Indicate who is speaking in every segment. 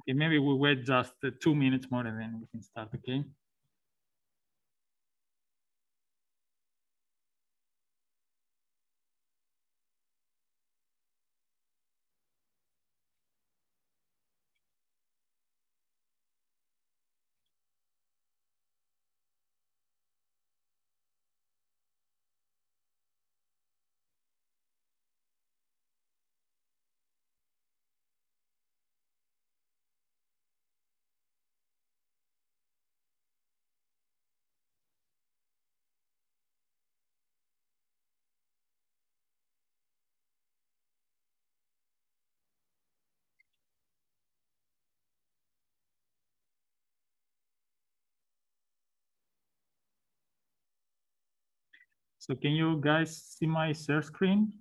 Speaker 1: Okay, maybe we wait just 2 minutes more and then we can start, okay? So can you guys see my share screen?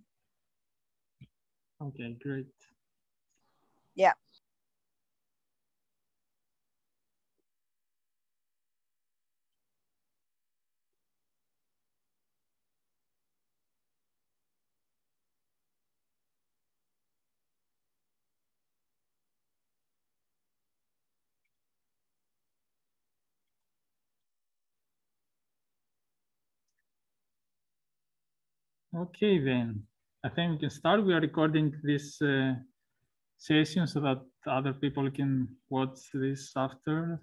Speaker 1: Okay, great.
Speaker 2: Yeah.
Speaker 1: Okay, then I think we can start. We are recording this session so that other people can watch this afterwards.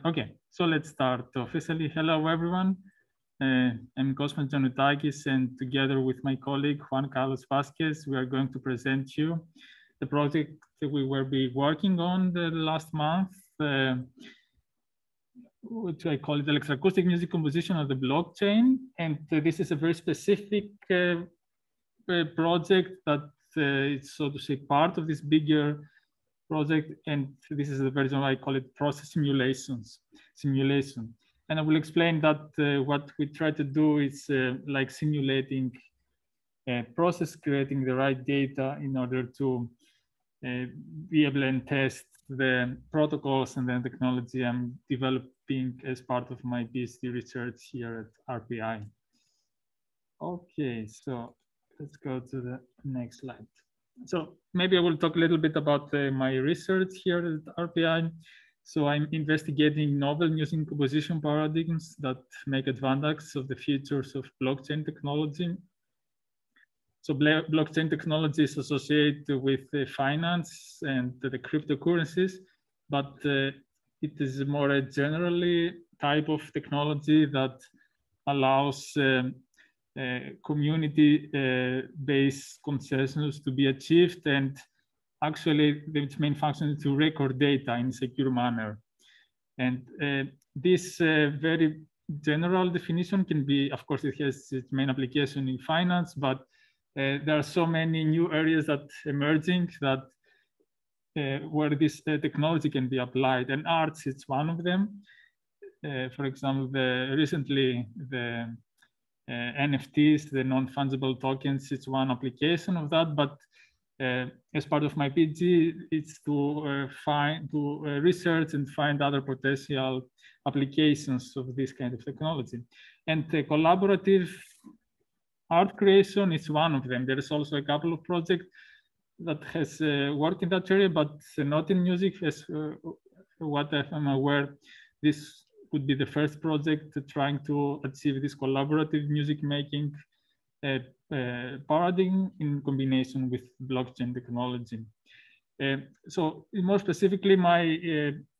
Speaker 1: Okay, so let's start officially. Hello, everyone. I'm Cosmas Giannutakis, and together with my colleague Juan Carlos Vasquez, we are going to present you the project that we will be working on the last month, which I call it Electroacoustic Music Composition of the blockchain. And this is a very specific project that is, so to say, part of this bigger project. And this is the version I call it process simulation. And I will explain that what we try to do is like simulating a process, creating the right data in order to be able and test the protocols and the technology I'm developing as part of my PhD research here at RPI. Okay, so let's go to the next slide. So maybe I will talk a little bit about my research here at RPI. So I'm investigating novel music composition paradigms that make advantage of the features of blockchain technology. So blockchain technology is associated with finance and the cryptocurrencies, but it is more a generally type of technology that allows community-based consensus to be achieved, and actually its main function is to record data in a secure manner. And this very general definition can be, of course, it has its main application in finance, but there are so many new areas that emerging that where this technology can be applied, and arts is one of them. For example, recently the NFTs, the non-fungible tokens, it's one application of that. But as part of my PhD, it's to research and find other potential applications of this kind of technology. And collaborative art creation is one of them. There is also a couple of projects that has worked in that area, but not in music. As what I'm aware, this would be the first project trying to achieve this collaborative music making paradigm in combination with blockchain technology. So more specifically, my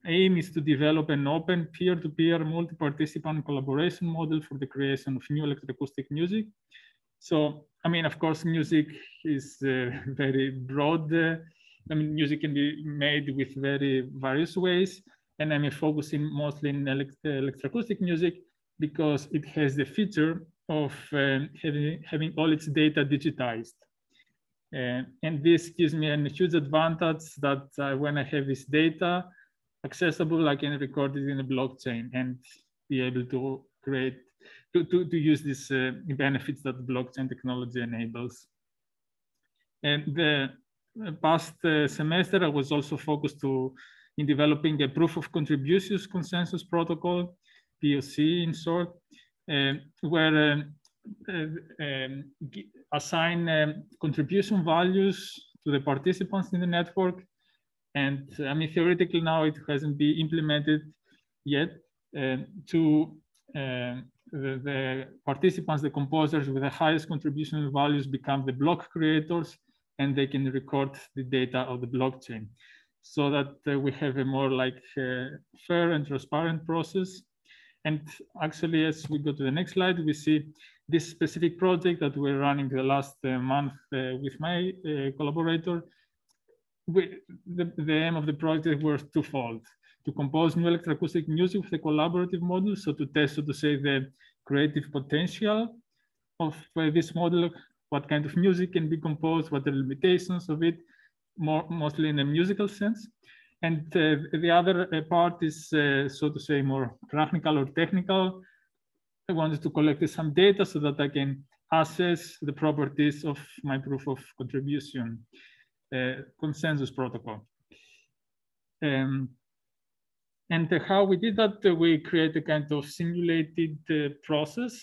Speaker 1: aim is to develop an open peer-to-peer multi-participant collaboration model for the creation of new electroacoustic music. So, I mean, of course, music is very broad. I mean, music can be made with very various ways, and I'm focusing mostly in electroacoustic music because it has the feature of having all its data digitized. And this gives me a huge advantage that when I have this data accessible, I can record it in a blockchain and be able to create, to use these benefits that blockchain technology enables. And the past semester, I was also focused in developing a proof of contributions consensus protocol, POC in short, where assign contribution values to the participants in the network And I mean, theoretically now it hasn't been implemented yet. The participants, the composers with the highest contribution values become the block creators, and they can record the data of the blockchain, so that we have a more like fair and transparent process. And actually, as we go to the next slide, we see this specific project that we're running the last month with my collaborator. The aim of the project was twofold: to compose new electroacoustic music with a collaborative model, so to test, so to say, the creative potential of this model, what kind of music can be composed, what are the limitations of it, mostly in a musical sense. And the other part is, so to say, more technical or technical. I wanted to collect some data so that I can assess the properties of my proof of contribution consensus protocol. And how we did that, we created a kind of simulated process.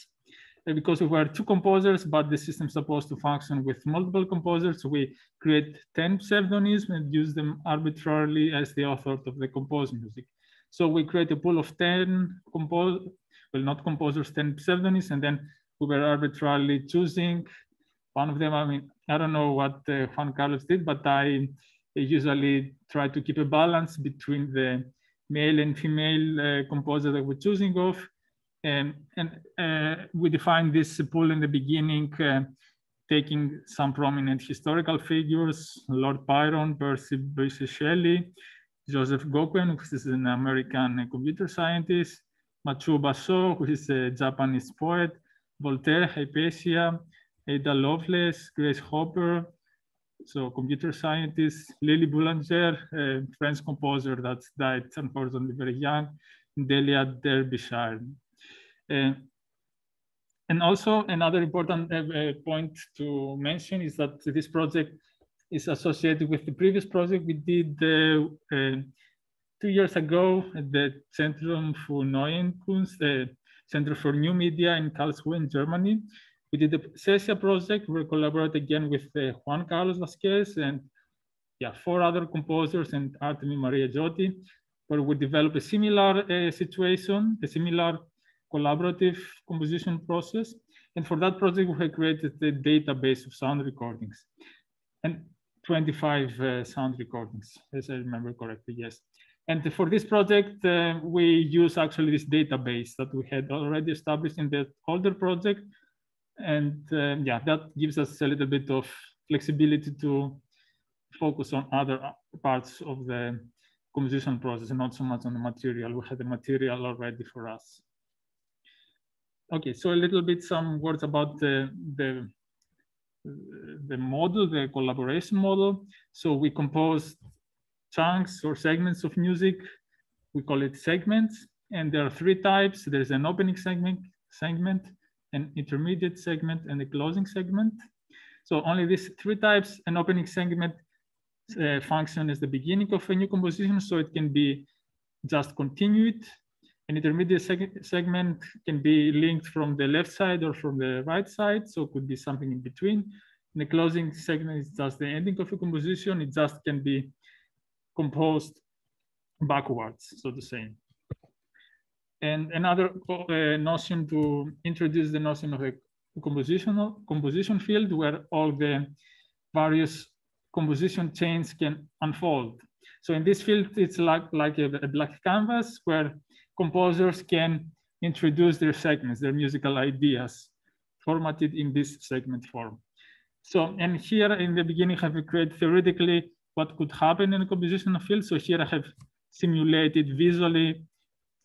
Speaker 1: Because we were two composers, but the system is supposed to function with multiple composers, we create 10 pseudonyms and use them arbitrarily as the author of the composed music. So we create a pool of 10 not composers, 10 pseudonyms, and then we were arbitrarily choosing one of them. I mean, I don't know what Juan Carlos did, but I usually try to keep a balance between the male and female composer that we're choosing of. And we defined this pool in the beginning, taking some prominent historical figures: Lord Byron, Percy Shelley, Joseph Gokuen, who is an American computer scientist, Matsuo Basho, who is a Japanese poet, Voltaire, Hypatia, Ada Lovelace, Grace Hopper, so computer scientist, Lily Boulanger, a French composer that died unfortunately very young, Delia Derbyshire. And also another important point to mention is that this project is associated with the previous project we did 2 years ago at the Zentrum für Neue Kunst, Center for New Media in Karlsruhe in Germany. We did the CESIA project. We collaborated again with Juan Carlos Vasquez and 4 other composers and Artemi Maria Jyoti, where we developed a similar situation, a similar collaborative composition process. And for that project, we have created a database of sound recordings and 25 sound recordings, as I remember correctly, yes. And for this project, we use actually this database that we had already established in the older project. And that gives us a little bit of flexibility to focus on other parts of the composition process and not so much on the material. We had the material already for us. Okay, so a little bit some words about the model, the collaboration model. So we compose chunks or segments of music. We call it segments, and there are 3 types. There's an opening segment, an intermediate segment, and a closing segment. So only these 3 types. An opening segment function as the beginning of a new composition, so it can be just continued. An intermediate segment can be linked from the left side or from the right side, so it could be something in between. And the closing segment is just the ending of a composition. It just can be composed backwards, so to say. And another notion to introduce the notion of a composition field, where all the various composition chains can unfold. So in this field, it's like a black canvas where composers can introduce their segments, their musical ideas, formatted in this segment form. So, and here in the beginning, I have created theoretically what could happen in a compositional field. So here I have simulated visually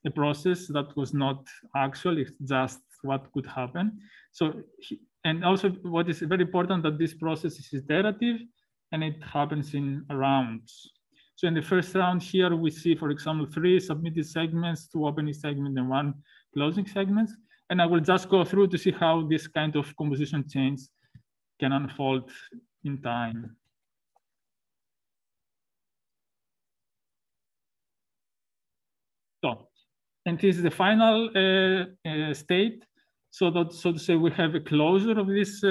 Speaker 1: a process that was not actual, it's just what could happen. So, and also what is very important, that this process is iterative and it happens in rounds. So in the first round here, we see, for example, 3 submitted segments, 2 opening segments, and 1 closing segments. And I will just go through to see how this kind of composition chains can unfold in time. So, and this is the final state. So to say, we have a closure of this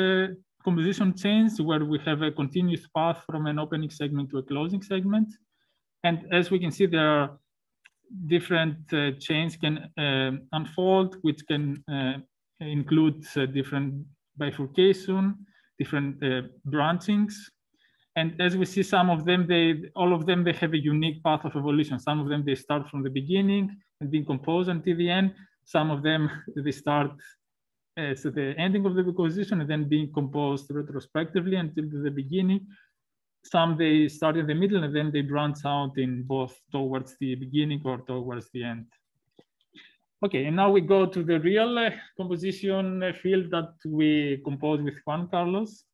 Speaker 1: composition chains where we have a continuous path from an opening segment to a closing segment. And as we can see, there are different chains can unfold, which can include different bifurcation, different branchings. And as we see, some of them, all of them, they have a unique path of evolution. Some of them, they start from the beginning and being composed until the end. Some of them, they start at the ending of the composition and then being composed retrospectively until the beginning. Some, they start in the middle and then they branch out in both towards the beginning or towards the end. Okay, and now we go to the real composition field that we compose with Juan Carlos.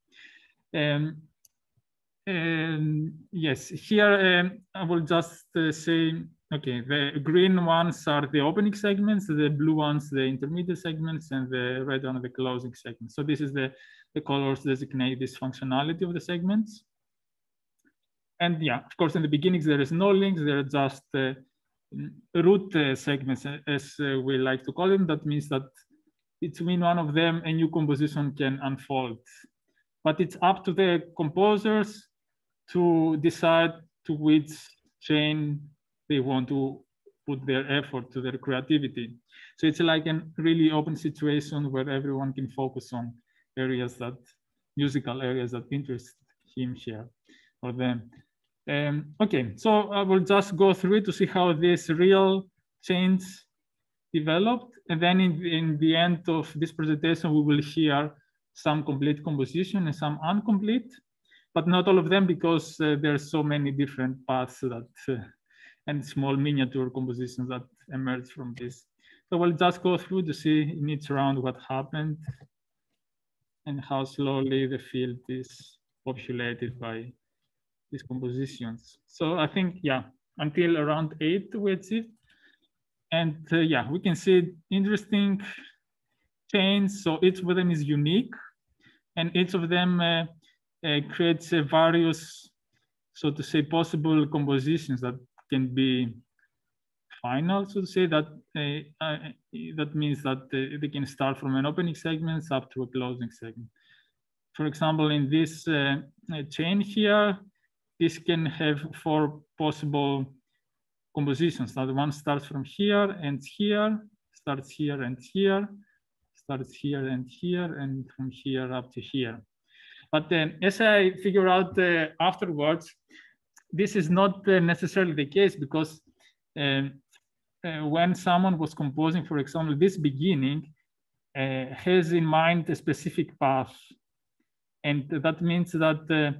Speaker 1: Yes, here I will just say, okay, the green ones are the opening segments, the blue ones, the intermediate segments, and the red one, the closing segments. So this is the colors designate this functionality of the segments. And yeah, of course, in the beginnings, there is no links, there are just root segments, as we like to call them. That means that between one of them, a new composition can unfold. But it's up to the composers to decide to which chain they want to put their effort, to their creativity. So it's like a really open situation where everyone can focus on areas that, musical areas that interest him here or them. Okay, so I will just go through it to see how this real change developed. And then in the end of this presentation, we will hear some complete composition and some incomplete, but not all of them because there are so many different paths that and small miniature compositions that emerge from this. So we'll just go through to see in each round what happened and how slowly the field is populated by these compositions. So I think, yeah, until around 8 we achieved. And yeah, we can see interesting change. So each of them is unique and each of them creates various, so to say, possible compositions that can be final, so to say, that that means that they can start from an opening segment up to a closing segment. For example, in this chain here, this can have 4 possible compositions. That one starts from here and here, starts here and here, starts here and here, and from here up to here. But then as I figure out afterwards, this is not necessarily the case because when someone was composing, for example, this beginning has in mind a specific path. And that means that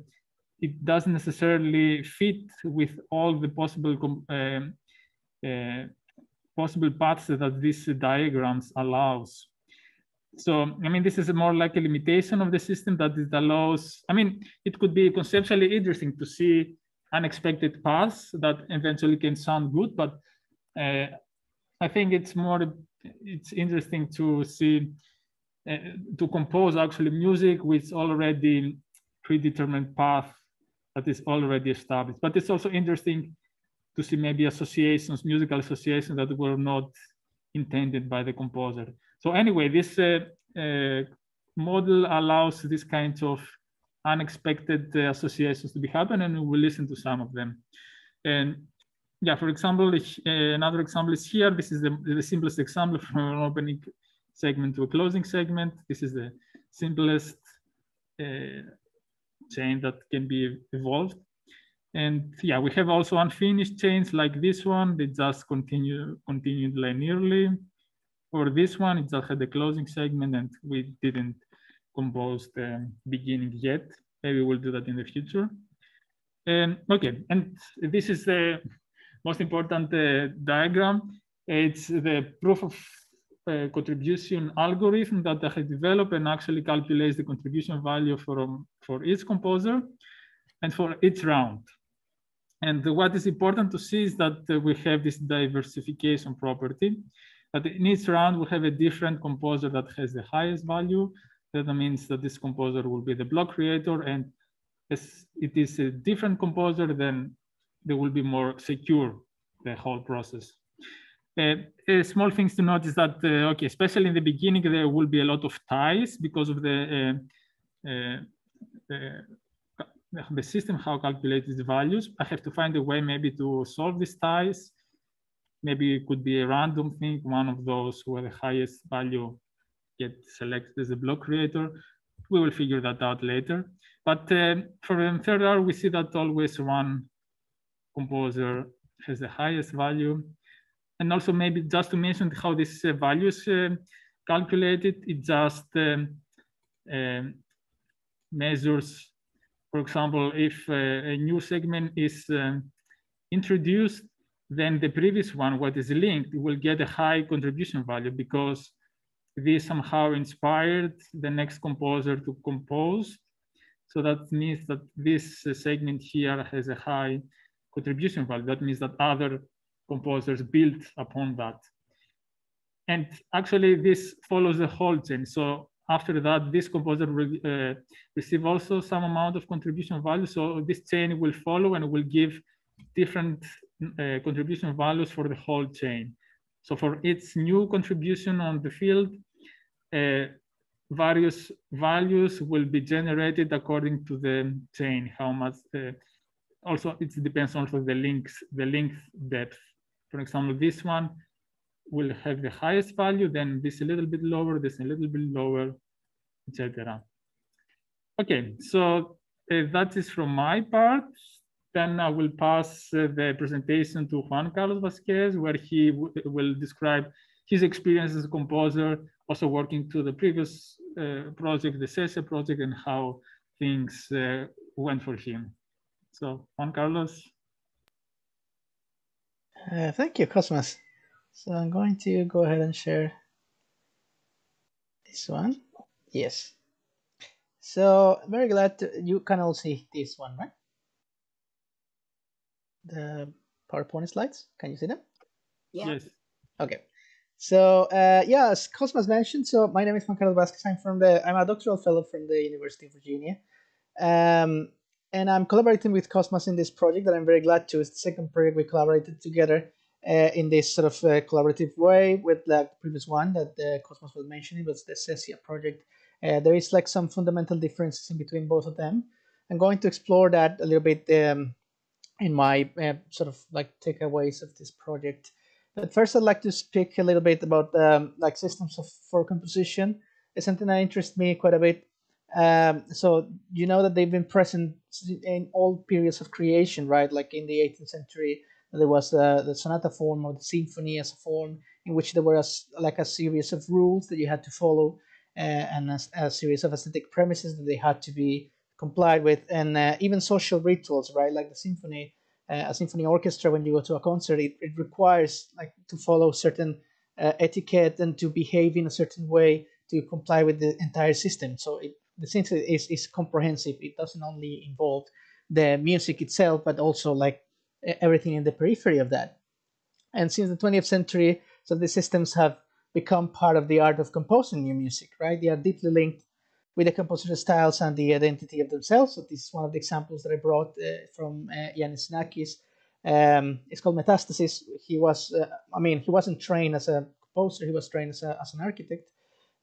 Speaker 1: it doesn't necessarily fit with all the possible paths that this diagrams allows. So, I mean, this is more like a limitation of the system that it allows. I mean, it could be conceptually interesting to see unexpected paths that eventually can sound good, but I think it's interesting to see, to compose actually music with already predetermined path that is already established. But it's also interesting to see maybe associations, musical associations that were not intended by the composer. So anyway, this model allows this kind of unexpected associations to be happen, and we will listen to some of them. And yeah, for example, another example is here. This is the simplest example from an opening segment to a closing segment. This is the simplest chain that can be evolved. And yeah, we have also unfinished chains like this one. They just continued linearly. Or this one, it just had the closing segment and we didn't compose the beginning yet. Maybe we'll do that in the future. Okay, and this is the most important diagram. It's the proof of contribution algorithm that I have developed and actually calculates the contribution value for each composer and for each round. And what is important to see is that we have this diversification property. But in each round, we have a different composer that has the highest value. That means that this composer will be the block creator. And as it is a different composer, then they will be more secure, the whole process. Small things to note is that, okay, especially in the beginning, there will be a lot of ties because of the the system how calculates the values. I have to find a way maybe to solve these ties. Maybe it could be a random thing, one of those where the highest value gets selected as a block creator. We will figure that out later. But for the third hour, we see that always one composer has the highest value. And also maybe just to mention how this value is calculated, it just measures, for example, if a new segment is introduced, then the previous one, what is linked, will get a high contribution value because this somehow inspired the next composer to compose. So that means that this segment here has a high contribution value. That means that other composers built upon that. And actually this follows the whole chain. So after that, this composer will receive also some amount of contribution value. So this chain will follow and will give different contribution values for the whole chain. So for each new contribution on the field, various values will be generated according to the chain. How much? Also, it depends also the length depth. For example, this one will have the highest value, then this a little bit lower, this a little bit lower, etc. Okay, so that is from my part. Then I will pass the presentation to Juan Carlos Vasquez, where he will describe his experience as a composer, also working to the previous project, the SESE project, and how things went for him. So Juan Carlos.
Speaker 3: Thank you, Cosmas. So I'm going to go ahead and share this one. Yes. So very glad you can all see this one, right? The PowerPoint slides. Can you see them?
Speaker 2: Yeah.
Speaker 1: Yes.
Speaker 3: Okay. So yeah, as Cosmas mentioned, so my name is Juan Carlos Vasquez. I'm a doctoral fellow from the University of Virginia. And I'm collaborating with Cosmas in this project that I'm very glad to. It's the second project we collaborated together in this sort of collaborative way with the previous one that Cosmas was mentioning, was the SESIA project. There is like some fundamental differences in between both of them. I'm going to explore that a little bit in my sort of like takeaways of this project. But first, I'd like to speak a little bit about like systems for composition. It's something that interests me quite a bit. So you know that they've been present in all periods of creation, right? Like in the 18th century, there was the sonata form or the symphony as a form in which there was like a series of rules that you had to follow and a series of aesthetic premises that they had to be complied with, and even social rituals, right? Like the symphony, a symphony orchestra, when you go to a concert, it requires like to follow certain etiquette and to behave in a certain way to comply with the entire system. So the system is comprehensive. It doesn't only involve the music itself, but also like everything in the periphery of that. And since the 20th century, so the systems have become part of the art of composing new music, right? They are deeply linked with the composer styles and the identity of themselves. So this is one of the examples that I brought from Yanis Nakis. It's called Metastasis. He was, he wasn't trained as a composer. He was trained as an architect.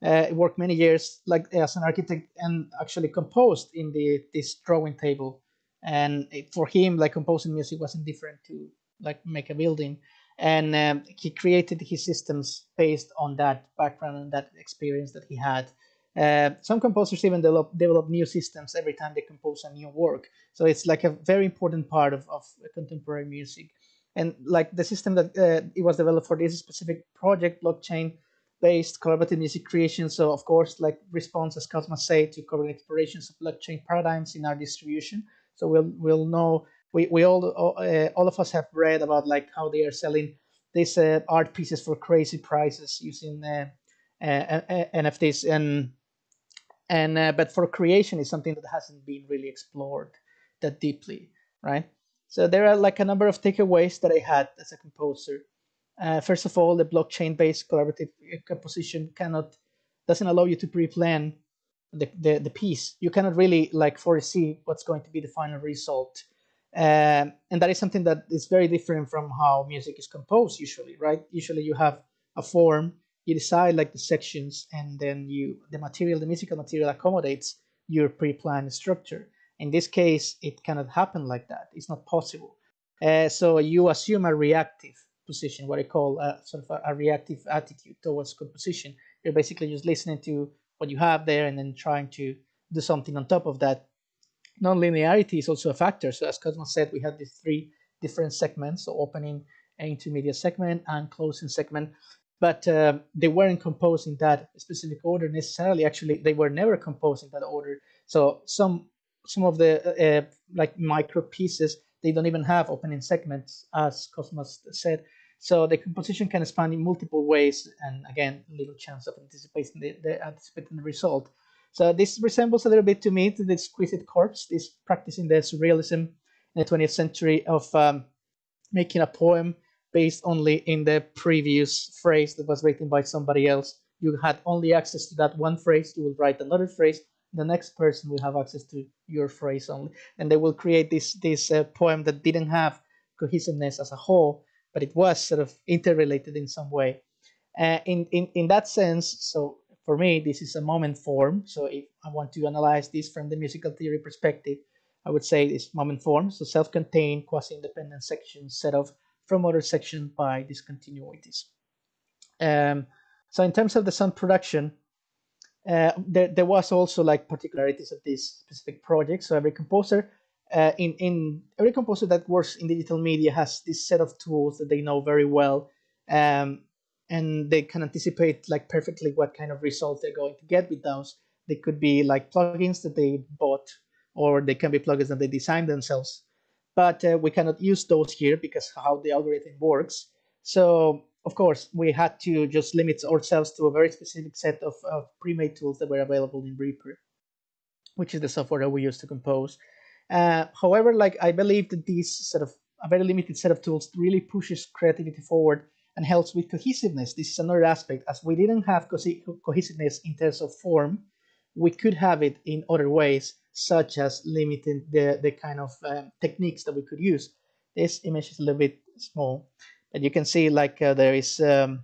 Speaker 3: He worked many years like as an architect and actually composed in this drawing table. And for him, like composing music wasn't different to like make a building. And he created his systems based on that background and that experience that he had. Some composers even develop new systems every time they compose a new work. So it's like a very important part of contemporary music. And like the system that it was developed for this specific project, blockchain-based collaborative music creation. So of course, like response, as Cosmas said, to current explorations of blockchain paradigms in our distribution. So we'll know, we all of us have read about like how they are selling these art pieces for crazy prices using NFTs, and but for creation is something that hasn't been really explored that deeply, right? So there are like a number of takeaways that I had as a composer. First of all, the blockchain-based collaborative composition doesn't allow you to pre-plan the piece. You cannot really like foresee what's going to be the final result. And that is something that is very different from how music is composed usually, right? Usually you have a form, you decide like the sections, and then the musical material accommodates your pre-planned structure. In this case, it cannot happen like that. It's not possible. So you assume a reactive position, what I call sort of a reactive attitude towards composition. You're basically just listening to what you have there and then trying to do something on top of that. Non-linearity is also a factor. So as Cosmos said, we had these three different segments, so opening, intermediate segment, and closing segment. But they weren't composed in that specific order necessarily. Actually, they were never composed in that order. So some of the like micro pieces, they don't even have opening segments, as Cosmos said. So the composition can span in multiple ways, and again, little chance of anticipating the result. So this resembles a little bit to me to the exquisite corpse, this practicing the surrealism in the 20th century of making a poem based only in the previous phrase that was written by somebody else. You had only access to that one phrase. You will write another phrase. The next person will have access to your phrase only, and they will create this poem that didn't have cohesiveness as a whole, but it was sort of interrelated in some way. In that sense, so for me, this is a moment form. So if I want to analyze this from the musical theory perspective, I would say it's moment form, so self-contained, quasi-independent sections set off from other sections by discontinuities. So in terms of the sound production, there was also like particularities of this specific project. So every composer, every composer that works in digital media has this set of tools that they know very well, and they can anticipate like perfectly what kind of results they're going to get with those. They could be like plugins that they bought, or they can be plugins that they designed themselves. But we cannot use those here because how the algorithm works. So of course, we had to just limit ourselves to a very specific set of pre-made tools that were available in Reaper, which is the software that we use to compose. However, like I believe that this sort of a very limited set of tools really pushes creativity forward and helps with cohesiveness. This is another aspect. As we didn't have cohesiveness in terms of form, we could have it in other ways, such as limiting the kind of techniques that we could use. This image is a little bit small, but you can see like there is a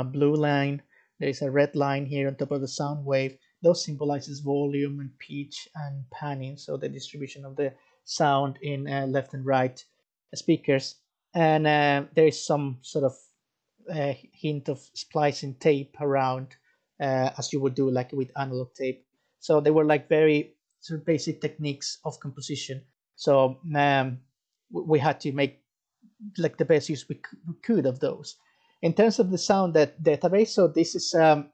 Speaker 3: blue line, there is a red line here on top of the sound wave. Those symbolizes volume and pitch and panning, so the distribution of the sound in left and right speakers. And there is some sort of hint of splicing tape around, as you would do like with analog tape. So they were like very sort of basic techniques of composition. So we had to make like the best use we could of those. In terms of the sound database, so this is a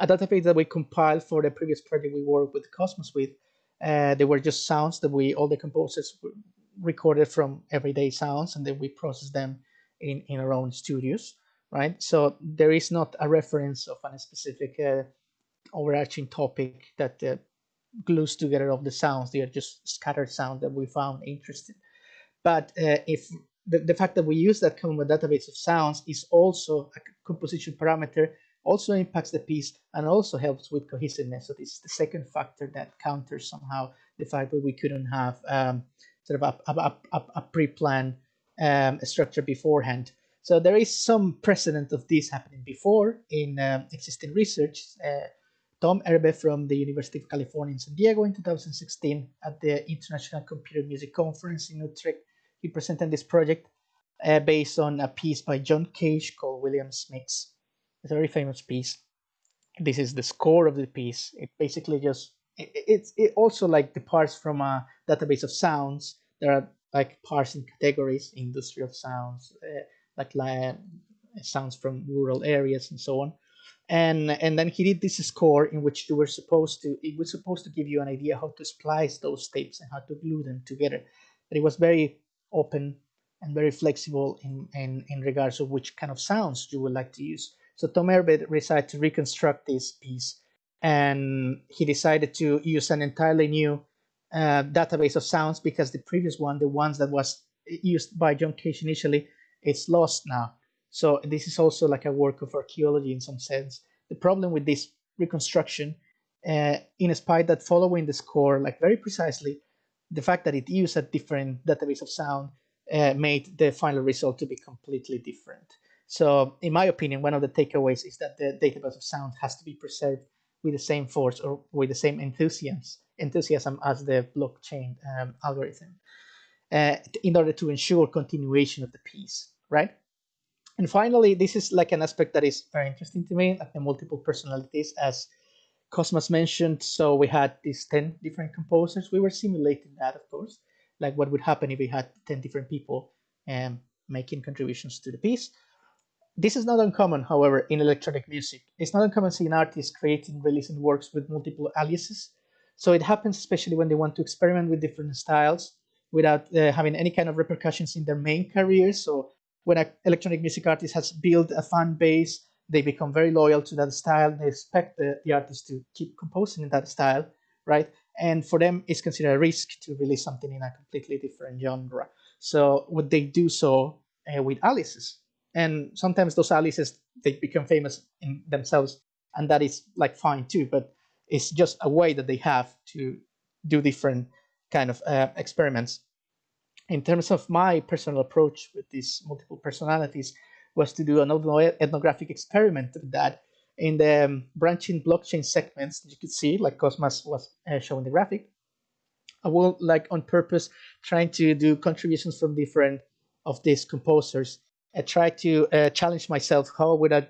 Speaker 3: database that we compiled for the previous project we worked with Cosmos with. They were just sounds that all the composers recorded from everyday sounds, and then we processed them in our own studios, right? So there is not a reference of a specific overarching topic that glues together of the sounds. They are just scattered sound that we found interesting. But if the fact that we use that common database of sounds is also a composition parameter, also impacts the piece and also helps with cohesiveness. So this is the second factor that counters somehow the fact that we couldn't have sort of a pre-planned structure beforehand. So there is some precedent of this happening before in existing research. Tom Erbe from the University of California in San Diego in 2016 at the International Computer Music Conference in Utrecht, he presented this project based on a piece by John Cage called Williams Mix. It's a very famous piece. This is the score of the piece. It basically just, it also like departs from a database of sounds. There are like parts in categories, industrial sounds, like sounds from rural areas and so on. And then he did this score in which it was supposed to give you an idea how to splice those tapes and how to glue them together. But it was very open and very flexible in regards of which kind of sounds you would like to use. So Tom Erbe decided to reconstruct this piece, and he decided to use an entirely new database of sounds because the previous one, the ones that was used by John Cage initially, it's lost now. So this is also like a work of archaeology in some sense. The problem with this reconstruction, in spite that following the score like very precisely, the fact that it used a different database of sound made the final result to be completely different. So in my opinion, one of the takeaways is that the database of sound has to be preserved with the same force or with the same enthusiasm enthusiasm as the blockchain algorithm in order to ensure continuation of the piece, right? And finally, this is like an aspect that is very interesting to me, like the multiple personalities, as Cosmas mentioned. So we had these 10 different composers. We were simulating that, of course, like what would happen if we had 10 different people making contributions to the piece. This is not uncommon, however, in electronic music. It's not uncommon seeing artists creating, releasing works with multiple aliases. So it happens especially when they want to experiment with different styles without having any kind of repercussions in their main careers. So when an electronic music artist has built a fan base, they become very loyal to that style. They expect the artist to keep composing in that style, right? And for them, it's considered a risk to release something in a completely different genre. So would they do so with aliases? And sometimes those aliases, they become famous in themselves, and that is like fine too, but it's just a way that they have to do different kind of experiments. In terms of my personal approach with these multiple personalities was to do another ethnographic experiment with that. In the branching blockchain segments that you could see, like Cosmas was showing the graphic, I will, like on purpose, trying to do contributions from different of these composers. I try to challenge myself. How would I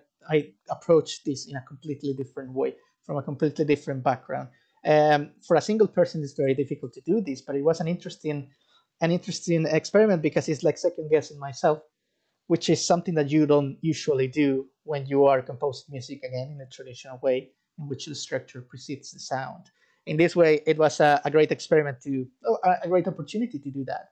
Speaker 3: approach this in a completely different way, from a completely different background? For a single person, it's very difficult to do this, but it was an interesting experiment because it's like second guessing myself, which is something that you don't usually do when you are composing music, again, in a traditional way in which the structure precedes the sound. In this way, it was a great experiment a great opportunity to do that.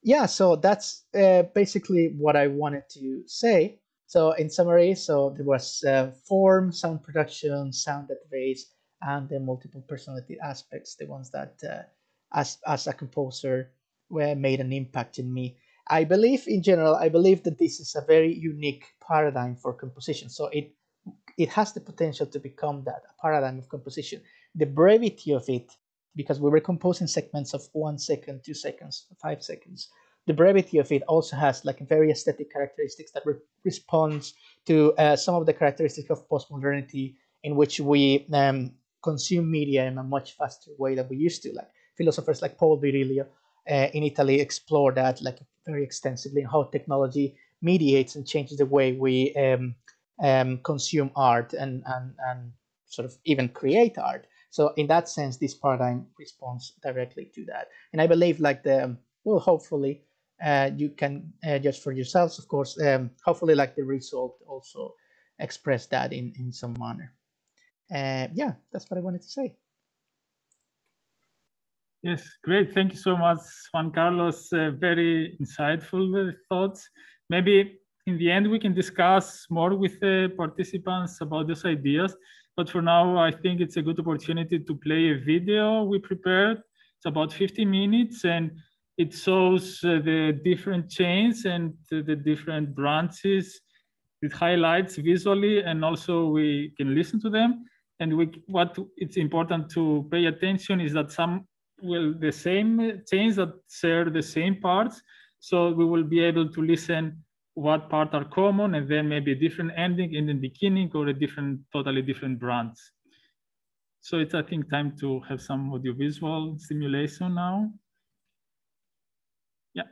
Speaker 3: Yeah, so that's basically what I wanted to say. So in summary, so there was form, sound production, sound database, and the multiple personality aspects, the ones that, as a composer, made an impact in me. I believe, in general, that this is a very unique paradigm for composition. So it has the potential to become that, a paradigm of composition. The brevity of it, because we were composing segments of 1 second, 2 seconds, 5 seconds. The brevity of it also has like very aesthetic characteristics that responds to some of the characteristics of postmodernity, in which we consume media in a much faster way than we used to. Like philosophers like Paul Virilio in Italy explore that like very extensively, how technology mediates and changes the way we consume art and sort of even create art. So in that sense, this paradigm responds directly to that. And I believe like hopefully you can judge for yourselves, of course, hopefully like the result also express that in some manner. Yeah, that's what I wanted to say.
Speaker 1: Yes, great. Thank you so much, Juan Carlos. Very insightful thoughts. Maybe in the end, we can discuss more with the participants about those ideas. But for now, I think it's a good opportunity to play a video we prepared. It's about 50 minutes, and it shows the different chains and the different branches. It highlights visually, and also we can listen to them. And what it's important to pay attention is that some the same chains that share the same parts. So we will be able to listen what parts are common, and then maybe a different ending in the beginning or a totally different branch. So it's, I think, time to have some audiovisual simulation now. Yeah.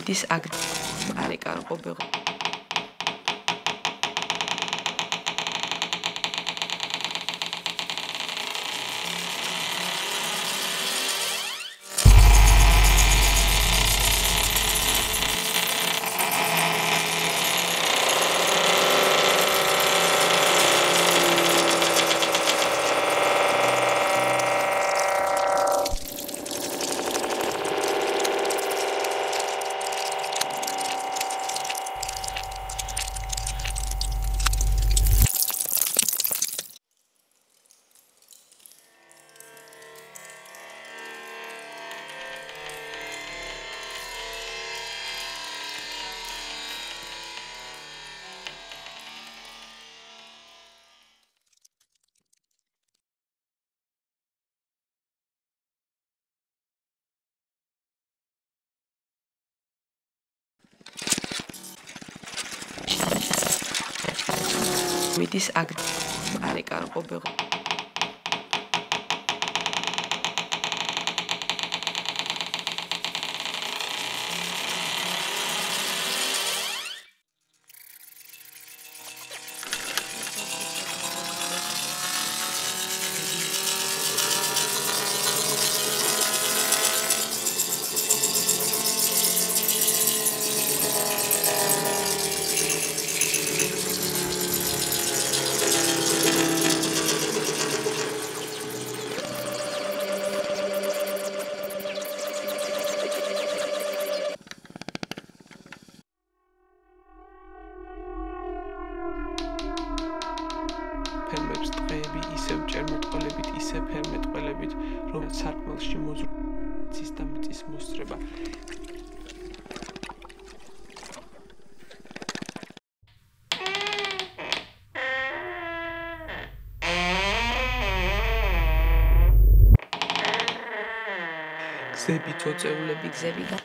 Speaker 2: მიდის აგ არი კარყობე მიდის აგ არი კარყობე ფერმებს ტყეები ისევ ჭერმეტყველებით, ისე ფერმეტყველებით, რომ სარკმელში მოზრდის და მიწის მოსწრება. გზები, წოწეულები, გზები და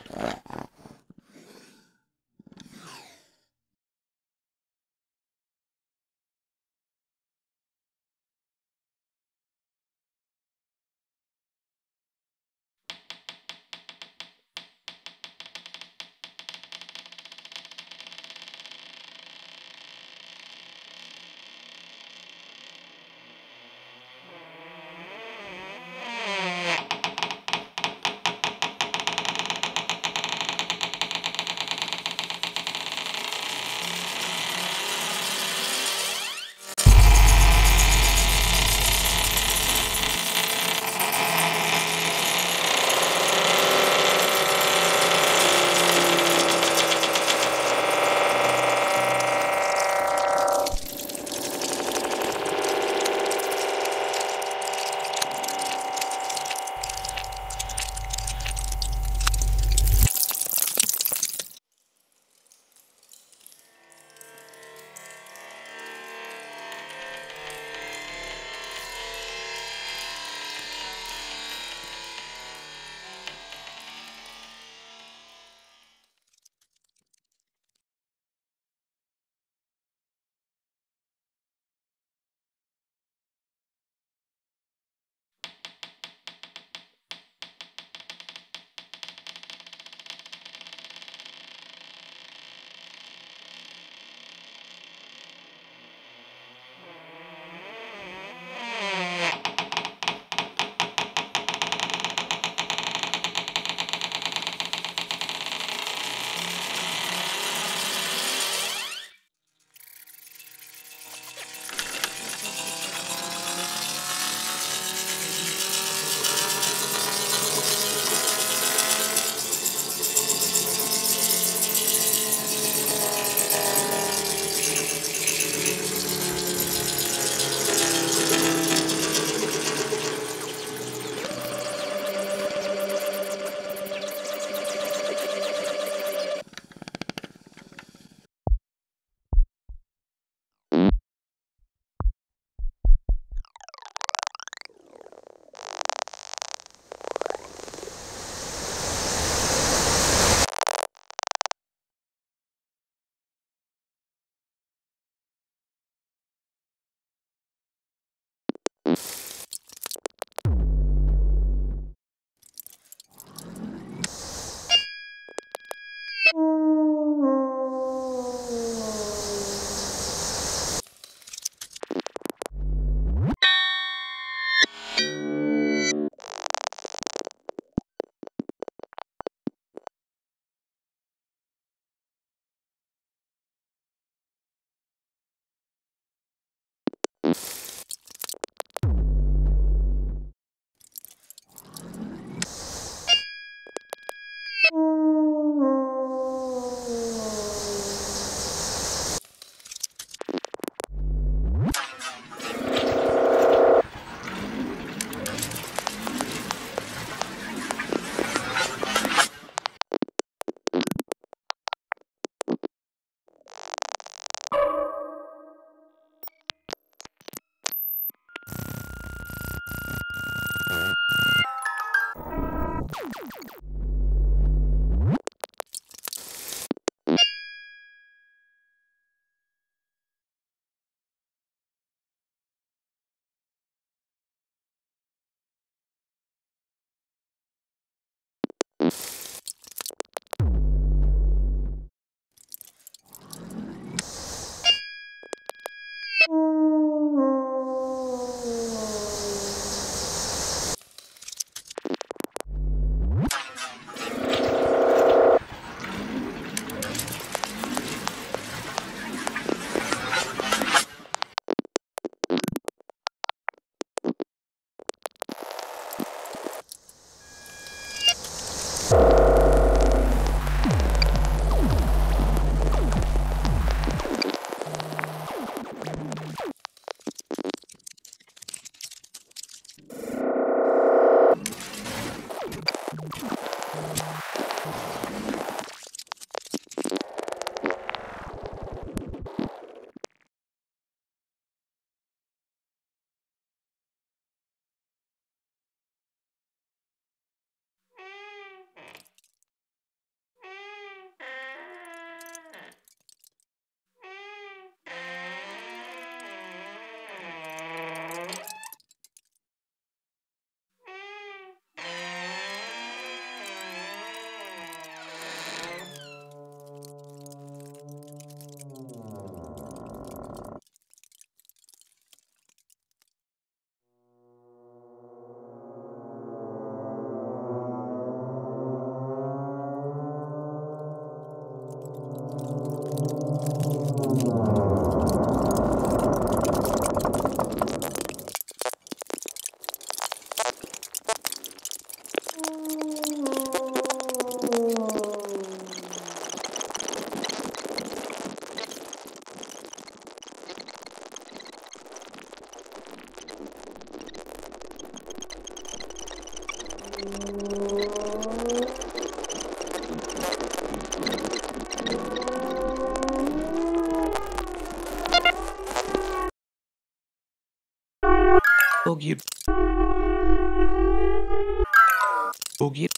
Speaker 2: Ogir.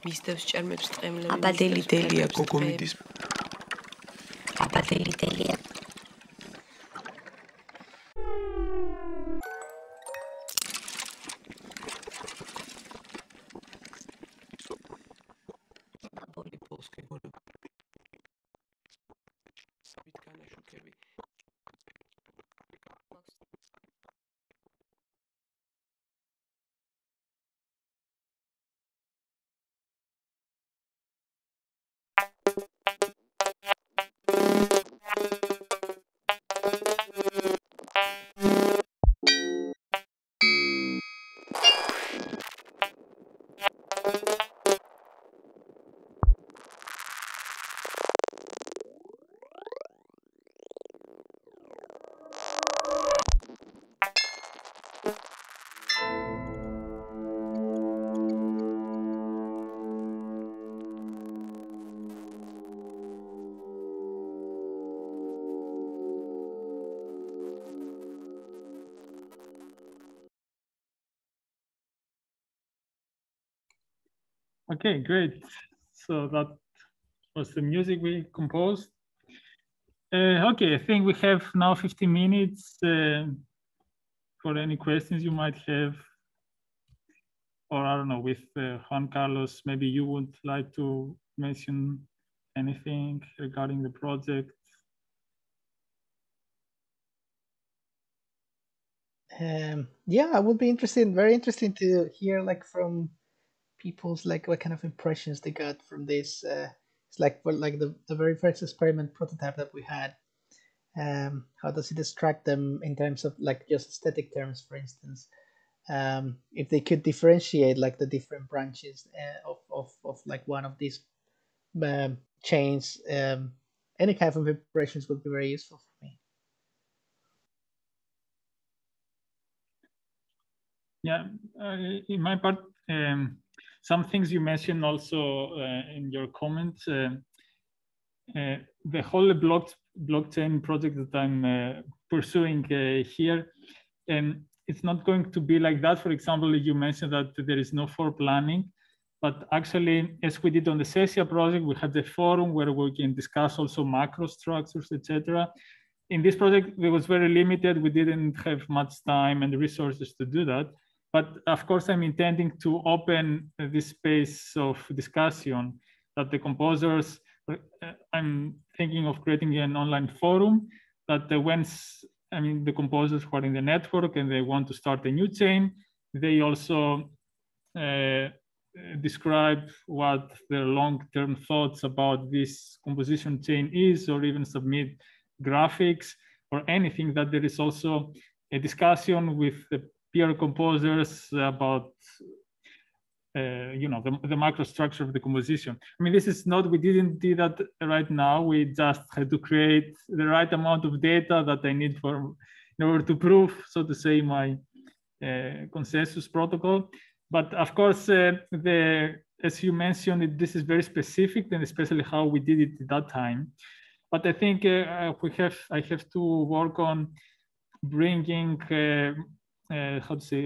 Speaker 2: მისდევს ჭერმებს ტყემლები. აბადელი დელია გოგომიდის. აბადელი დელია.
Speaker 1: Okay, great. So that was the music we composed. Okay, I think we have now 15 minutes for any questions you might have. Or I don't know, with Juan Carlos, maybe you would like to mention anything regarding the project?
Speaker 3: Yeah, I would be interested, very interesting to hear like from people's like what kind of impressions they got from this. It's like the very first experiment prototype that we had. How does it distract them in terms of like just aesthetic terms, for instance? If they could differentiate like the different branches of like one of these chains, any kind of impressions would be very useful for me.
Speaker 1: Yeah, in my part, some things you mentioned also in your comments, the whole blockchain project that I'm pursuing here, it's not going to be like that. For example, you mentioned that there is no for planning, but actually, as we did on the Cesia project, we had the forum where we can discuss also macro structures, etc. In this project, it was very limited. We didn't have much time and resources to do that. But of course, I'm intending to open this space of discussion that the composers, I'm thinking of creating an online forum that when the composers who are in the network and they want to start a new chain, they also describe what their long-term thoughts about this composition chain is, or even submit graphics or anything, that there is also a discussion with the peer composers about the microstructure of the composition. I mean, this is not, we didn't do that right now. We just had to create the right amount of data that I need in order to prove, so to say, my consensus protocol. But of course, as you mentioned, this is very specific, and especially how we did it at that time. But I think I have to work on bringing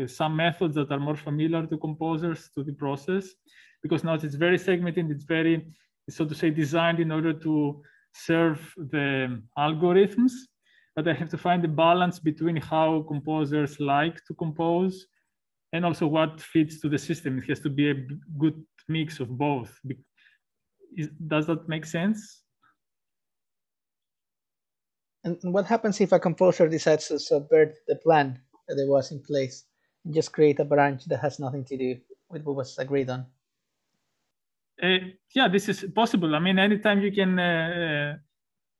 Speaker 1: some methods that are more familiar to composers to the process, because now it's very segmented, it's very, so to say, designed in order to serve the algorithms. But I have to find the balance between how composers like to compose and also what fits to the system. It has to be a good mix of both. Does that make sense?
Speaker 3: And what happens if a composer decides to subvert the plan that it was in place and just create a branch that has nothing to do with what was agreed on?
Speaker 1: Yeah, this is possible. I mean, anytime you can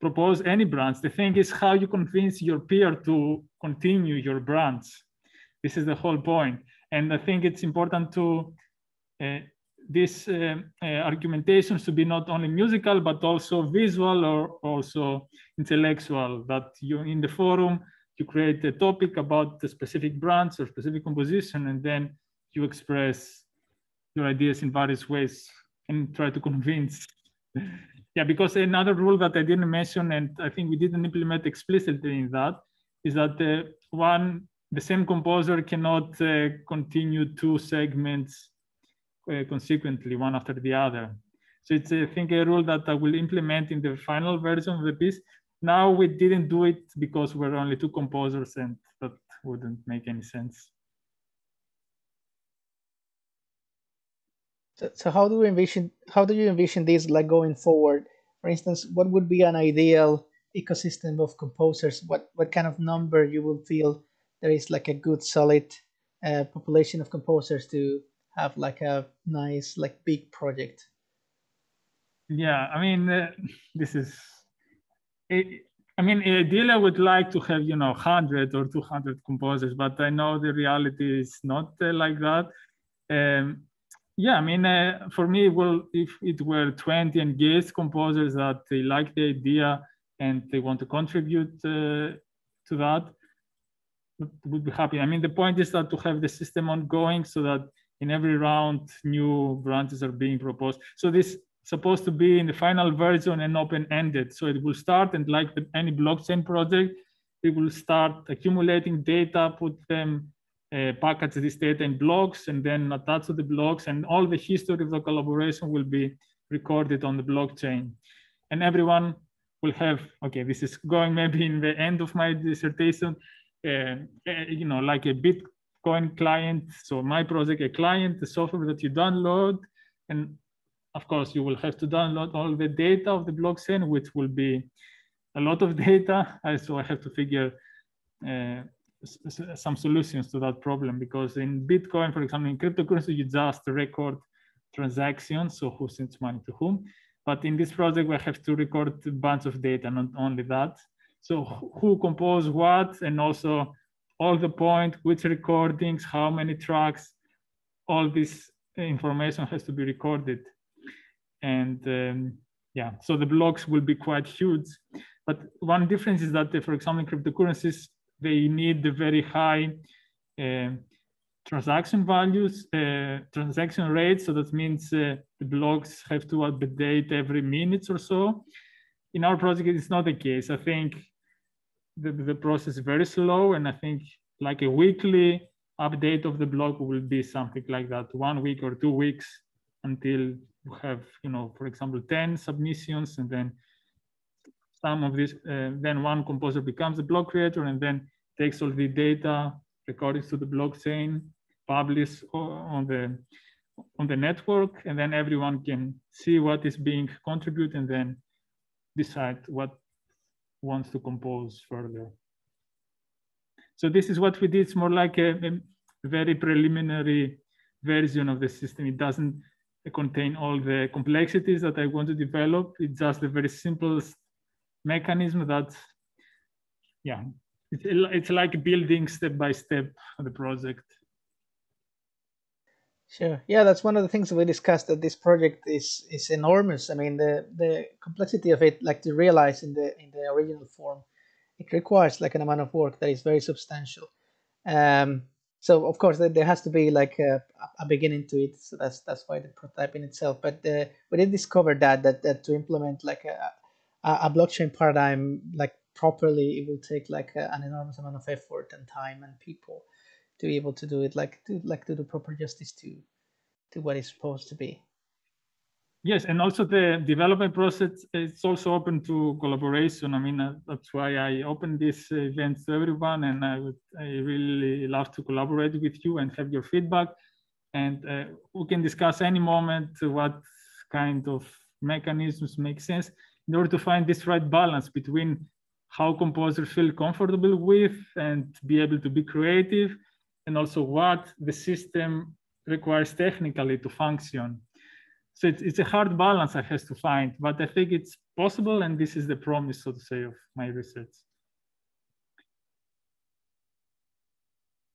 Speaker 1: propose any branch. The thing is how you convince your peer to continue your branch. This is the whole point. And I think it's important to this argumentations to be not only musical, but also visual or also intellectual, that you in the forum, you create a topic about the specific branch or specific composition, and then you express your ideas in various ways and try to convince. Yeah, because another rule that I didn't mention, and I think we didn't implement explicitly in that, is that the same composer cannot continue two segments consequently, one after the other. So it's, I think, a rule that I will implement in the final version of the piece. Now we didn't do it because we're only two composers, and that wouldn't make any sense.
Speaker 3: So how do you envision this like going forward? For instance, what would be an ideal ecosystem of composers? What kind of number you will feel there is like a good solid population of composers to have like a nice like big project?
Speaker 1: Yeah, I mean, this is. I mean, ideally, I would like to have 100 or 200 composers, but I know the reality is not like that. Yeah, I mean, for me, well, if it were 20 engaged composers that they like the idea and they want to contribute to that, would be happy. I mean, the point is that to have the system ongoing so that in every round, new branches are being proposed. So this supposed to be in the final version and open-ended. So it will start, and like any blockchain project, it will start accumulating data, put them, package this data in blocks, and then attach to the blocks, and all the history of the collaboration will be recorded on the blockchain. And everyone will have, okay, this is going maybe in the end of my dissertation, like a Bitcoin client. So my project, a client, the software that you download, and of course you will have to download all the data of the blockchain, which will be a lot of data. So I have to figure some solutions to that problem, because in Bitcoin, for example, in cryptocurrency, you just record transactions, so who sends money to whom. But in this project, we have to record a bunch of data, not only that. So who composed what, and also all the point, which recordings, how many tracks, all this information has to be recorded. And yeah, so the blocks will be quite huge. But one difference is that, for example, in cryptocurrencies, they need the very high transaction values, transaction rates. So that means the blocks have to update every minute or so. In our project, it's not the case. I think the process is very slow, and I think like a weekly update of the block will be something like that, 1 week or 2 weeks, until you have, for example, 10 submissions, and then some of this, then one composer becomes a block creator and then takes all the data, recordings to the blockchain, publish on the network, and then everyone can see what is being contributed and then decide what wants to compose further. So this is what we did. It's more like a very preliminary version of the system. It doesn't contain all the complexities that I want to develop. It's just a very simple mechanism that, yeah, it's like building step by step the project.
Speaker 3: Sure. Yeah, that's one of the things that we discussed, that this project is enormous. I mean, the complexity of it, like to realize in the original form, it requires like an amount of work that is very substantial. So of course there has to be like a beginning to it. So that's why the prototype in itself. But we did discover that to implement like a blockchain paradigm like properly, it will take like an enormous amount of effort and time and people to be able to do it, to do proper justice to what it's supposed to be.
Speaker 1: Yes, and also the development process is also open to collaboration. I mean, that's why I opened this event to everyone, and I really love to collaborate with you and have your feedback. And we can discuss any moment what kind of mechanisms make sense in order to find this right balance between how composers feel comfortable with and be able to be creative, and also what the system requires technically to function. So it's a hard balance I have to find, but I think it's possible, and this is the promise, so to say, of my research.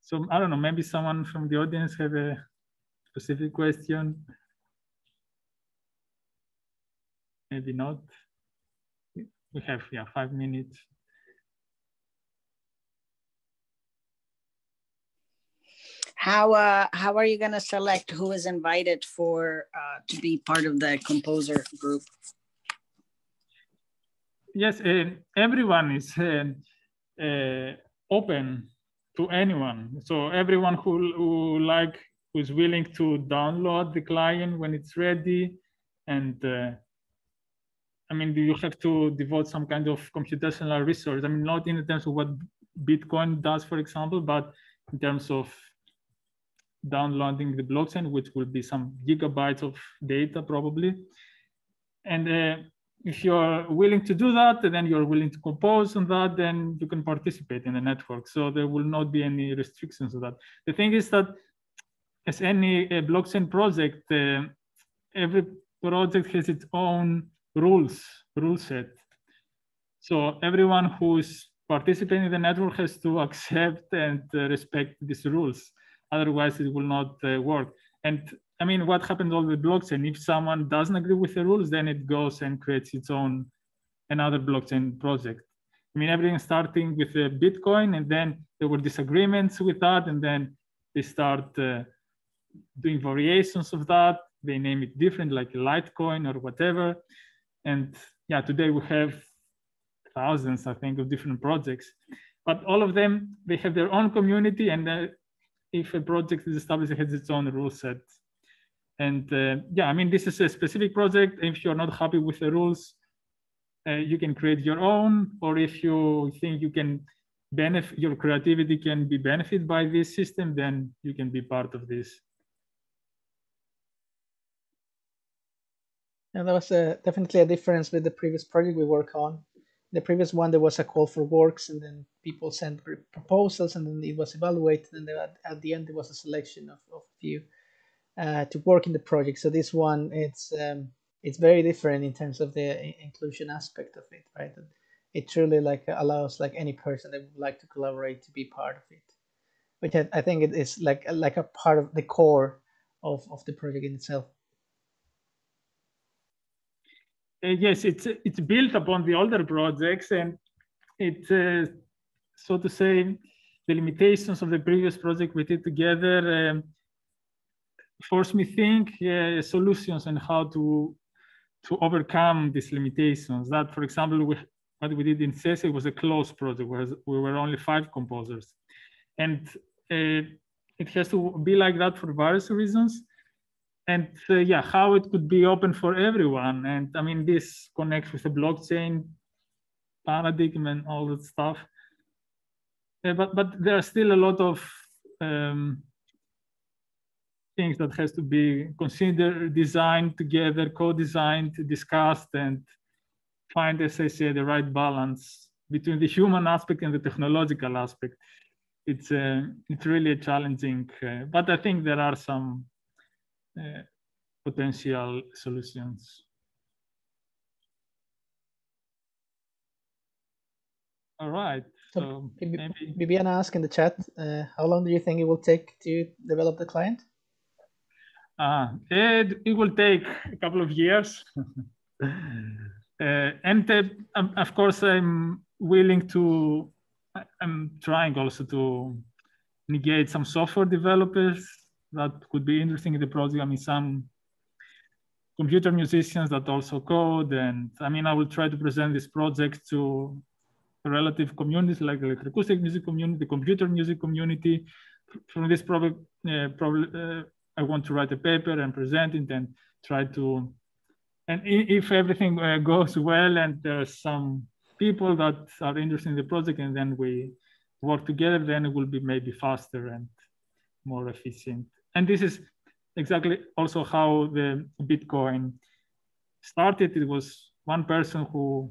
Speaker 1: So I don't know, maybe someone from the audience have a specific question? Maybe not. We have 5 minutes.
Speaker 4: How are you going to select who is invited for to be part of the composer group?
Speaker 1: Yes, everyone is open to anyone. So everyone who's willing to download the client when it's ready, and I mean, you have to devote some kind of computational resource. I mean, not in terms of what Bitcoin does, for example, but in terms of downloading the blockchain, which will be some gigabytes of data probably. And if you're willing to do that, and then you're willing to compose on that, then you can participate in the network. So there will not be any restrictions to that. The thing is that as any blockchain project, every project has its own rule set. So everyone who's participating in the network has to accept and respect these rules. Otherwise, it will not work. And I mean, what happens on the blockchain? If someone doesn't agree with the rules, then it goes and creates its own another blockchain project. I mean, everything starting with Bitcoin, and then there were disagreements with that, and then they start doing variations of that. They name it different, like Litecoin or whatever. And yeah, today we have thousands, I think, of different projects. But all of them, they have their own community, and if a project is established, it has its own rule set. And yeah, I mean, this is a specific project. If you're not happy with the rules, you can create your own, or if you think you can benefit, your creativity can be benefited by this system, then you can be part of this.
Speaker 3: And there was definitely a difference with the previous project we work on. The previous one, there was a call for works, and then people sent proposals, and then it was evaluated, and then at the end there was a selection of few to work in the project. So this one, it's very different in terms of the inclusion aspect of it, right? It truly like allows like any person that would like to collaborate to be part of it, which I think it is like a part of the core of the project in itself.
Speaker 1: Yes, it's built upon the older projects, and it, so to say, the limitations of the previous project we did together forced me think solutions and how to overcome these limitations. That, for example, what we did in CESE was a closed project, where we were only 5 composers, and it has to be like that for various reasons. And yeah, how it could be open for everyone. And I mean, this connects with the blockchain paradigm and all that stuff. But there are still a lot of things that has to be considered, designed together, co-designed, discussed, and find, as I say, the right balance between the human aspect and the technological aspect. It's really challenging, but I think there are some potential solutions. All right. So maybe
Speaker 3: Bibiana asked in the chat, how long do you think it will take to develop the client?
Speaker 1: It will take a couple of years. And of course, I'm trying also to negate some software developers that could be interesting in the project. I mean, some computer musicians that also code. And I mean, I will try to present this project to relative communities like the electroacoustic music community, the computer music community. From this project, I want to write a paper and present it and try to, and if everything goes well and there's some people that are interested in the project and then we work together, then it will be maybe faster and more efficient. And this is exactly also how the Bitcoin started. It was one person who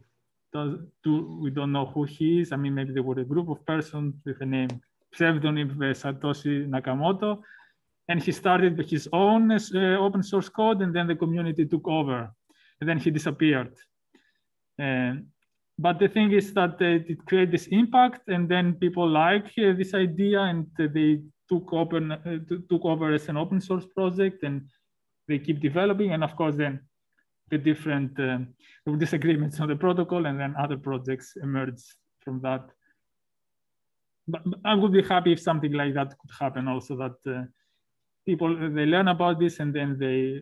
Speaker 1: we don't know who he is. I mean, maybe there were a group of persons with a name, pseudonym Satoshi Nakamoto. And he started with his own open source code, and then the community took over, and then he disappeared. But the thing is that it created this impact, and then people like this idea, and they took over as an open source project, and they keep developing. And of course, then the different disagreements on the protocol, and then other projects emerged from that. but I would be happy if something like that could happen also, that people, they learn about this and then they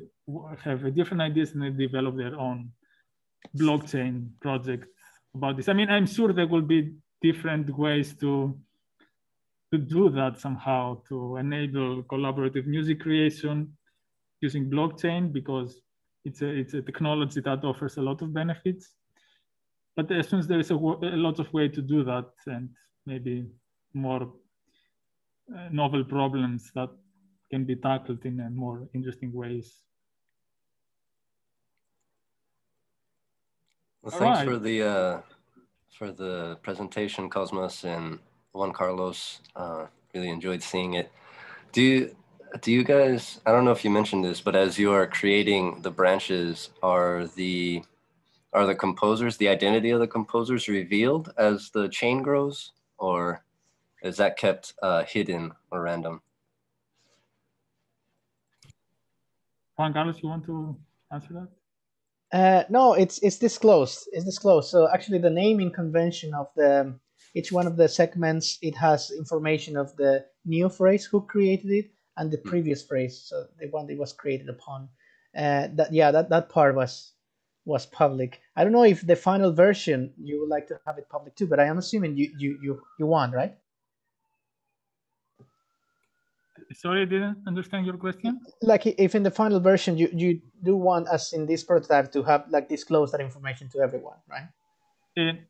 Speaker 1: have different ideas and they develop their own blockchain project about this. I mean, I'm sure there will be different ways to do that somehow, to enable collaborative music creation using blockchain, because it's a technology that offers a lot of benefits. But as soon as there is a lot of way to do that, and maybe more novel problems that can be tackled in a more interesting ways.
Speaker 5: Well, thanks for the presentation, Cosmas and Juan Carlos. Really enjoyed seeing it. Do you guys, I don't know if you mentioned this, but as you are creating the branches, are the composers, the identity of the composers revealed as the chain grows, or is that kept hidden or random?
Speaker 1: Juan Carlos, you want to answer that?
Speaker 3: No, it's disclosed. It's disclosed. So actually, the naming convention of each one of the segments, it has information of the new phrase, who created it, and the previous phrase, so the one that was created upon. That part was public. I don't know if the final version you would like to have it public too, but I am assuming you want, right?
Speaker 1: Sorry, I didn't understand your question.
Speaker 3: Like if in the final version you do want, as in this prototype, to have like disclose that information to everyone, right?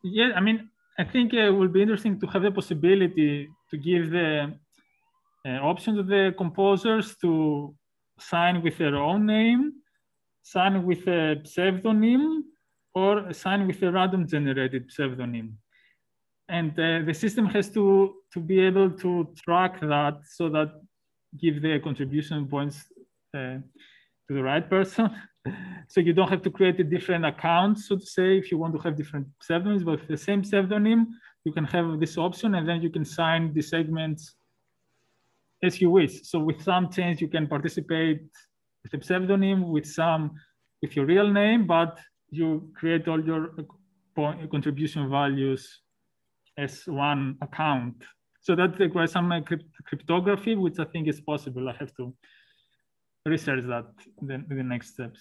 Speaker 1: Yeah, I mean, I think it would be interesting to have the possibility to give the option to the composers to sign with their own name, sign with a pseudonym, or sign with a random generated pseudonym. And the system has to be able to track that, so that give the contribution points to the right person. So you don't have to create a different account, so to say, if you want to have different pseudonyms, but with the same pseudonym, you can have this option, and then you can sign the segments as you wish. So with some change, you can participate with a pseudonym, with some with your real name, but you create all your contribution values as one account. So that requires some cryptography, which I think is possible. I have to research that in the next steps.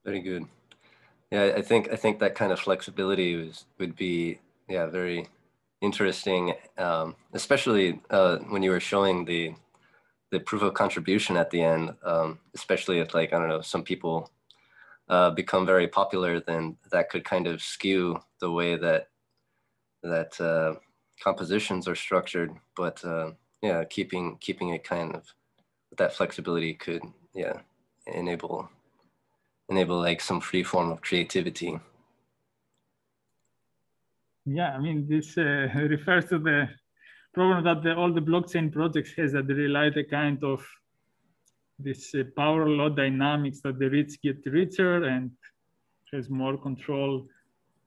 Speaker 5: Very good. Yeah, I think that kind of flexibility would be very interesting, especially when you were showing the proof of contribution at the end, especially if, like, I don't know, some people become very popular, then that could kind of skew the way that compositions are structured. But yeah, keeping it kind of with that flexibility could enable like some free form of creativity.
Speaker 1: Yeah, I mean, this refers to the problem that all the blockchain projects has, that they rely the kind of this power law dynamics, that the rich get richer and has more control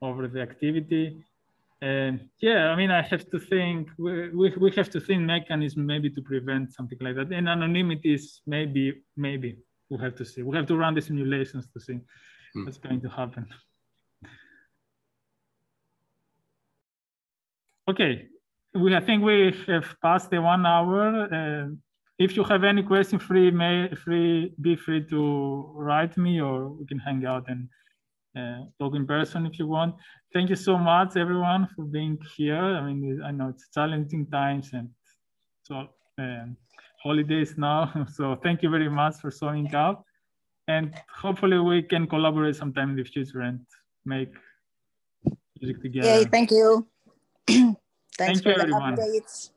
Speaker 1: over the activity. And yeah, I mean, I have to think, we have to think mechanism maybe to prevent something like that. And anonymity is maybe we'll have to see. We have to run the simulations to see what's going to happen. Okay, I think we have passed the 1 hour. If you have any question, be free to write me, or we can hang out and talk in person if you want. Thank you so much, everyone, for being here. I mean, I know it's challenging times, and so holidays now. So thank you very much for showing up, and hopefully we can collaborate sometime in the future and make music together.
Speaker 4: Yay, thank you. Thanks
Speaker 1: Thank you,
Speaker 4: for the
Speaker 1: everyone.
Speaker 4: updates.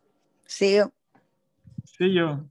Speaker 4: See you.
Speaker 1: See you.